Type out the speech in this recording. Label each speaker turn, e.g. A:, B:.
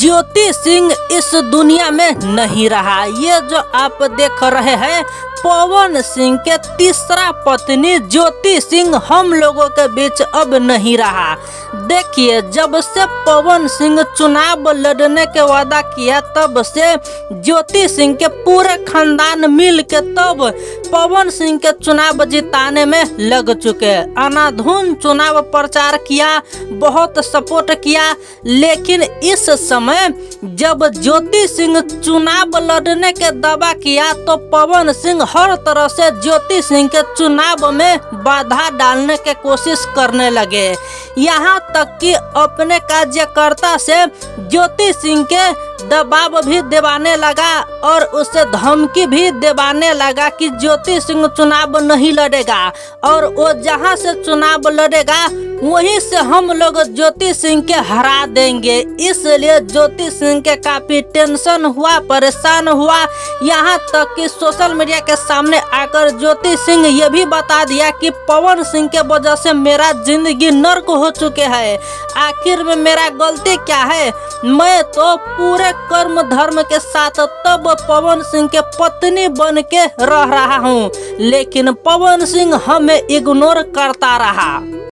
A: ज्योति सिंह इस दुनिया में नहीं रहा। ये जो आप देख रहे हैं पवन सिंह के तीसरा पत्नी ज्योति सिंह हम लोगों के बीच अब नहीं रहा। देखिए, जब से पवन सिंह चुनाव लड़ने के वादा किया तब से ज्योति सिंह के पूरे खानदान मिल के तब पवन सिंह के चुनाव जिताने में लग चुके। अनाधुन चुनाव प्रचार किया, बहुत सपोर्ट किया, लेकिन इस समय जब ज्योति सिंह चुनाव लड़ने के दावा किया तो पवन सिंह हर तरह से ज्योति सिंह के चुनाव में बाधा डालने की कोशिश करने लगे। यहाँ तक कि अपने कार्यकर्ता से ज्योति सिंह के दबाव भी दिवाने लगा और उसे धमकी भी दिवाने लगा कि ज्योति सिंह चुनाव नहीं लड़ेगा और वो जहां से चुनाव लड़ेगा वहीं से हम लोग ज्योति सिंह के हरा देंगे। इसलिए ज्योति सिंह के काफी टेंशन हुआ, परेशान हुआ। यहाँ तक कि सोशल मीडिया के सामने आकर ज्योति सिंह ये भी बता दिया कि पवन सिंह के वजह से मेरा जिंदगी नर्क हो चुके है। आखिर में मेरा गलती क्या है? मैं तो पूरे कर्म धर्म के साथ तब पवन सिंह के पत्नी बन के रह रहा हूँ, लेकिन पवन सिंह हमें इग्नोर करता रहा।